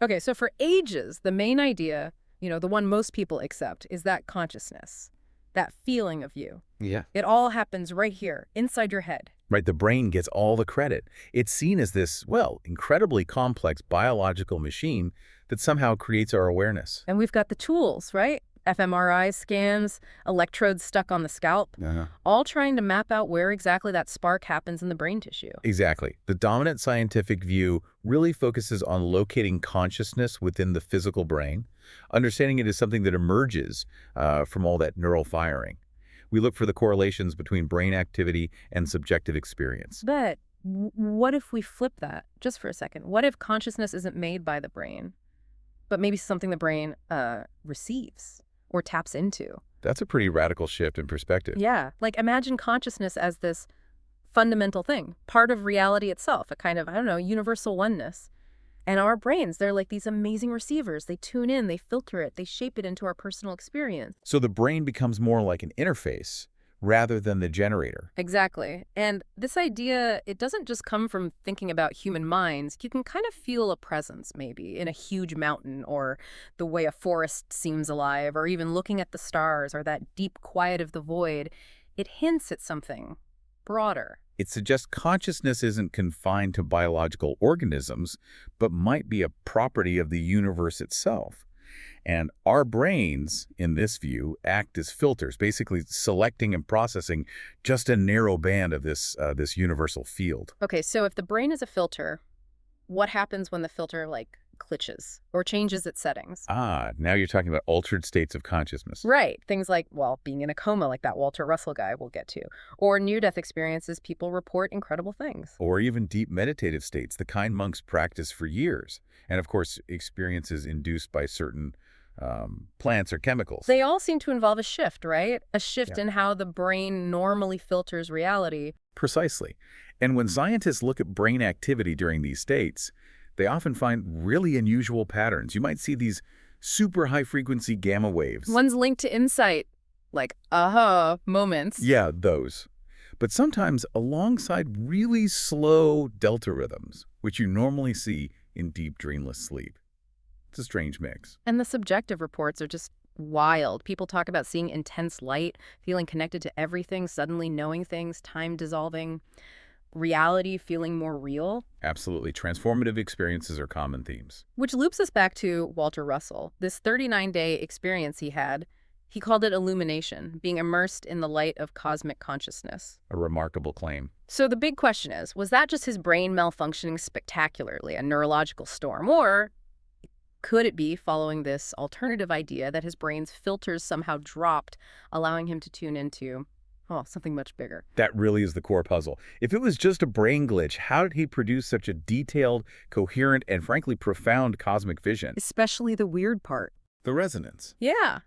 Okay, so for ages, the main idea, the one most people accept, is that consciousness, that feeling of you. Yeah. It all happens right here, inside your head. Right, the brain gets all the credit. It's seen as this, well, incredibly complex biological machine that somehow creates our awareness. And we've got the tools, right? fMRI scans, electrodes stuck on the scalp, Uh-huh. all trying to map out where exactly that spark happens in the brain tissue. Exactly. The dominant scientific view really focuses on locating consciousness within the physical brain, understanding it as something that emerges from all that neural firing. We look for the correlations between brain activity and subjective experience. But what if we flip that just for a second? What if consciousness isn't made by the brain, but maybe something the brain receives or taps into? That's a pretty radical shift in perspective. Yeah, like imagine consciousness as this fundamental thing, part of reality itself, a kind of, I don't know, universal oneness. And our brains, they're like these amazing receivers. They tune in, they filter it, they shape it into our personal experience. So the brain becomes more like an interface rather than the generator. Exactly. And this idea, it doesn't just come from thinking about human minds. You can kind of feel a presence, maybe, in a huge mountain, or the way a forest seems alive, or even looking at the stars, or that deep quiet of the void. It hints at something broader. It suggests consciousness isn't confined to biological organisms, but might be a property of the universe itself. And our brains, in this view, act as filters, basically selecting and processing just a narrow band of this universal field. Okay, so if the brain is a filter, what happens when the filter, like, glitches or changes its settings? Ah, now you're talking about altered states of consciousness. Right. Things like, well, being in a coma, like that Walter Russell guy we'll get to, or near-death experiences, people report incredible things. Or even deep meditative states, the kind monks practice for years. And of course, experiences induced by certain plants or chemicals. They all seem to involve a shift, right? A shift Yeah. in how the brain normally filters reality. Precisely. And when scientists look at brain activity during these states, they often find really unusual patterns. You might see these super high-frequency gamma waves. One's linked to insight, like aha moments. Yeah, those. But sometimes alongside really slow delta rhythms, which you normally see in deep dreamless sleep. It's a strange mix. And the subjective reports are just wild. People talk about seeing intense light, feeling connected to everything, suddenly knowing things, time dissolving, reality feeling more real. Absolutely. Transformative experiences are common themes. Which loops us back to Walter Russell. This 39-day experience he had, he called it illumination, being immersed in the light of cosmic consciousness. A remarkable claim. So the big question is, was that just his brain malfunctioning spectacularly, a neurological storm, or could it be following this alternative idea that his brain's filters somehow dropped, allowing him to tune into, something much bigger? That really is the core puzzle. If it was just a brain glitch, how did he produce such a detailed, coherent, and frankly profound cosmic vision? Especially the weird part. The resonance. Yeah.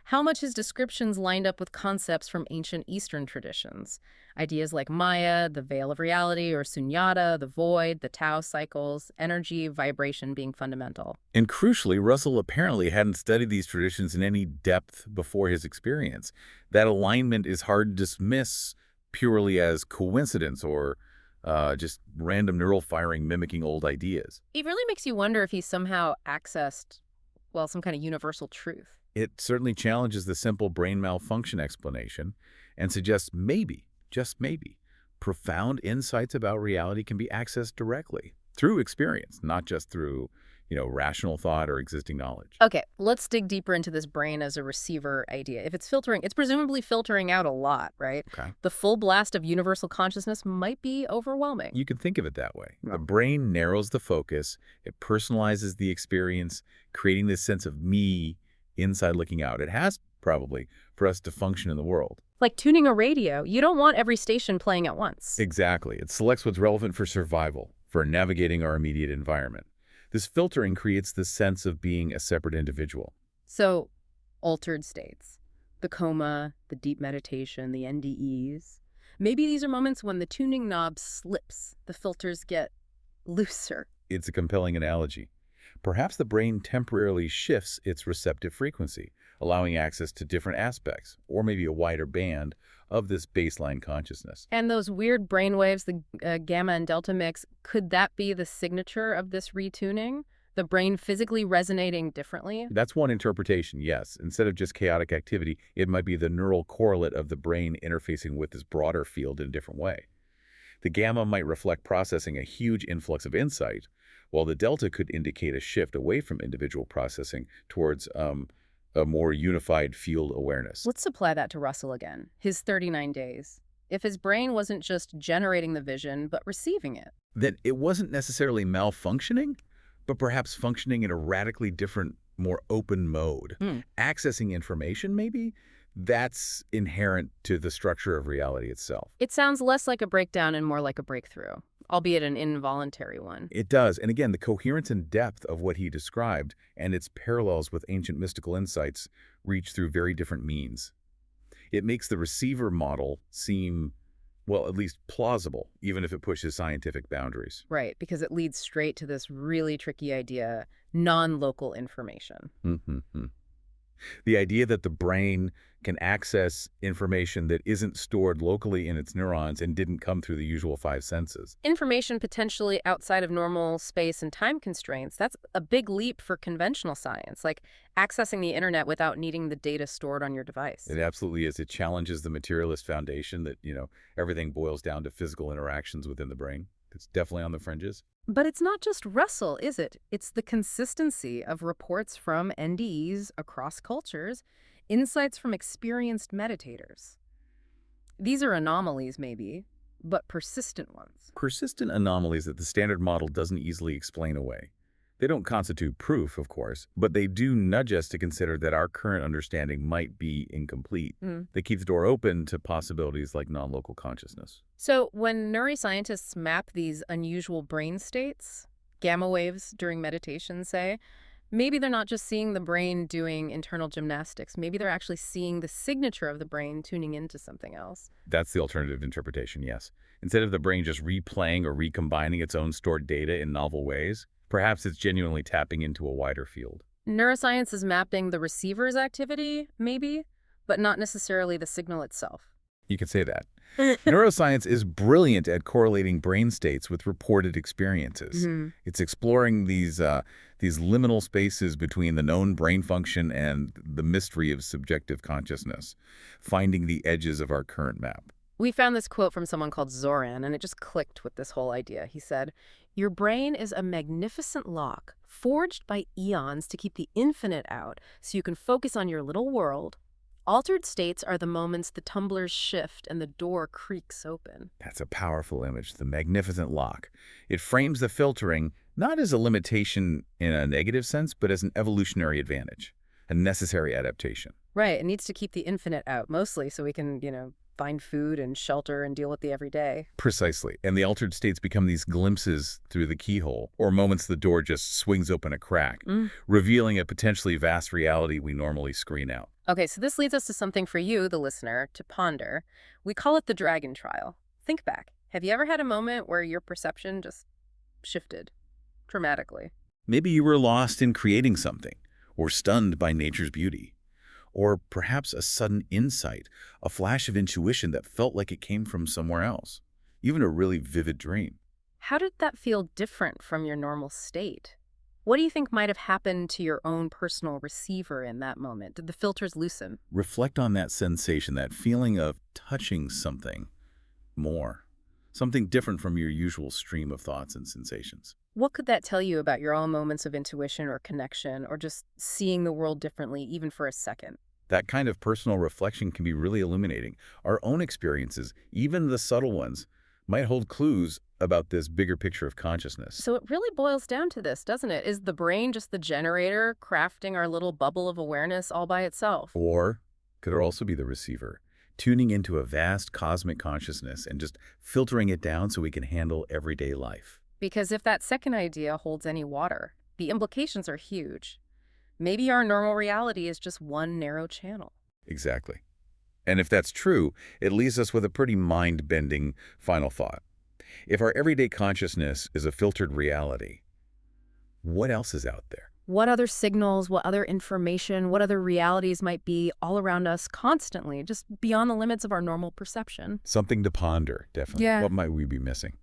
How much his descriptions lined up with concepts from ancient Eastern traditions. Ideas like Maya, the veil of reality, or sunyata, the void, the Tao cycles, energy, vibration being fundamental. And crucially, Russell apparently hadn't studied these traditions in any depth before his experience. That alignment is hard to dismiss purely as coincidence or just random neural firing mimicking old ideas. It really makes you wonder if he somehow accessed, well, some kind of universal truth. It certainly challenges the simple brain malfunction explanation and suggests maybe, just maybe, profound insights about reality can be accessed directly through experience, not just through, rational thought or existing knowledge. Okay, let's dig deeper into this brain as a receiver idea. If it's filtering, it's presumably filtering out a lot, right? Okay. The full blast of universal consciousness might be overwhelming. You can think of it that way. The brain narrows the focus, it personalizes the experience, creating this sense of me inside looking out. It has probably for us to function in the world. Like tuning a radio, you don't want every station playing at once. Exactly. It selects what's relevant for survival, for navigating our immediate environment. This filtering creates this sense of being a separate individual. So, altered states, the coma, the deep meditation, the NDEs. Maybe these are moments when the tuning knob slips, the filters get looser. It's a compelling analogy. Perhaps the brain temporarily shifts its receptive frequency, allowing access to different aspects, or maybe a wider band, of this baseline consciousness. And those weird brainwaves, the gamma and delta mix, could that be the signature of this retuning? The brain physically resonating differently? That's one interpretation, yes. Instead of just chaotic activity, it might be the neural correlate of the brain interfacing with this broader field in a different way. The gamma might reflect processing a huge influx of insight, while the delta could indicate a shift away from individual processing towards a more unified field awareness. Let's apply that to Russell again, his 39 days. If his brain wasn't just generating the vision, but receiving it. That it wasn't necessarily malfunctioning, but perhaps functioning in a radically different, more open mode. Hmm. Accessing information, maybe? That's inherent to the structure of reality itself. It sounds less like a breakdown and more like a breakthrough, albeit an involuntary one. It does. And again, the coherence and depth of what he described and its parallels with ancient mystical insights reach through very different means. It makes the receiver model seem, well, at least plausible, even if it pushes scientific boundaries. Right, because it leads straight to this really tricky idea, non-local information. Mm-hmm. The idea that the brain can access information that isn't stored locally in its neurons and didn't come through the usual five senses. Information potentially outside of normal space and time constraints, that's a big leap for conventional science, like accessing the internet without needing the data stored on your device. It absolutely is. It challenges the materialist foundation that, everything boils down to physical interactions within the brain. It's definitely on the fringes. But it's not just Russell, is it? It's the consistency of reports from NDEs across cultures, insights from experienced meditators. These are anomalies, maybe, but persistent ones. Persistent anomalies that the standard model doesn't easily explain away. They don't constitute proof, of course, but they do nudge us to consider that our current understanding might be incomplete. They keep the door open to possibilities like non-local consciousness. So when neuroscientists map these unusual brain states, gamma waves during meditation, say, maybe they're not just seeing the brain doing internal gymnastics. Maybe they're actually seeing the signature of the brain tuning into something else. That's the alternative interpretation, yes. Instead of the brain just replaying or recombining its own stored data in novel ways, perhaps it's genuinely tapping into a wider field. Neuroscience is mapping the receiver's activity, maybe, but not necessarily the signal itself. You could say that. Neuroscience is brilliant at correlating brain states with reported experiences. It's exploring these liminal spaces between the known brain function and the mystery of subjective consciousness, finding the edges of our current map. We found this quote from someone called Zoran, and it just clicked with this whole idea. He said, "Your brain is a magnificent lock, forged by eons to keep the infinite out, so you can focus on your little world. Altered states are the moments the tumblers shift and the door creaks open." That's a powerful image, the magnificent lock. It frames the filtering not as a limitation in a negative sense, but as an evolutionary advantage, a necessary adaptation. Right, it needs to keep the infinite out, mostly so we can, find food and shelter and deal with the everyday. Precisely. And the altered states become these glimpses through the keyhole, or moments the door just swings open a crack, revealing a potentially vast reality we normally screen out. Okay, so this leads us to something for you, the listener, to ponder. We call it the dragon trial. Think back. Have you ever had a moment where your perception just shifted dramatically? Maybe you were lost in creating something, or stunned by nature's beauty. Or perhaps a sudden insight, a flash of intuition that felt like it came from somewhere else. Even a really vivid dream. How did that feel different from your normal state? What do you think might have happened to your own personal receiver in that moment? Did the filters loosen? Reflect on that sensation, that feeling of touching something more. Something different from your usual stream of thoughts and sensations. What could that tell you about your own moments of intuition or connection, or just seeing the world differently, even for a second? That kind of personal reflection can be really illuminating. Our own experiences, even the subtle ones, might hold clues about this bigger picture of consciousness. So it really boils down to this, doesn't it? Is the brain just the generator crafting our little bubble of awareness all by itself? Or could it also be the receiver, tuning into a vast cosmic consciousness and just filtering it down so we can handle everyday life? Because if that second idea holds any water, the implications are huge. Maybe our normal reality is just one narrow channel. Exactly. And if that's true, it leaves us with a pretty mind-bending final thought. If our everyday consciousness is a filtered reality, what else is out there? What other signals, what other information, what other realities might be all around us constantly, just beyond the limits of our normal perception? Something to ponder, definitely. Yeah. What might we be missing?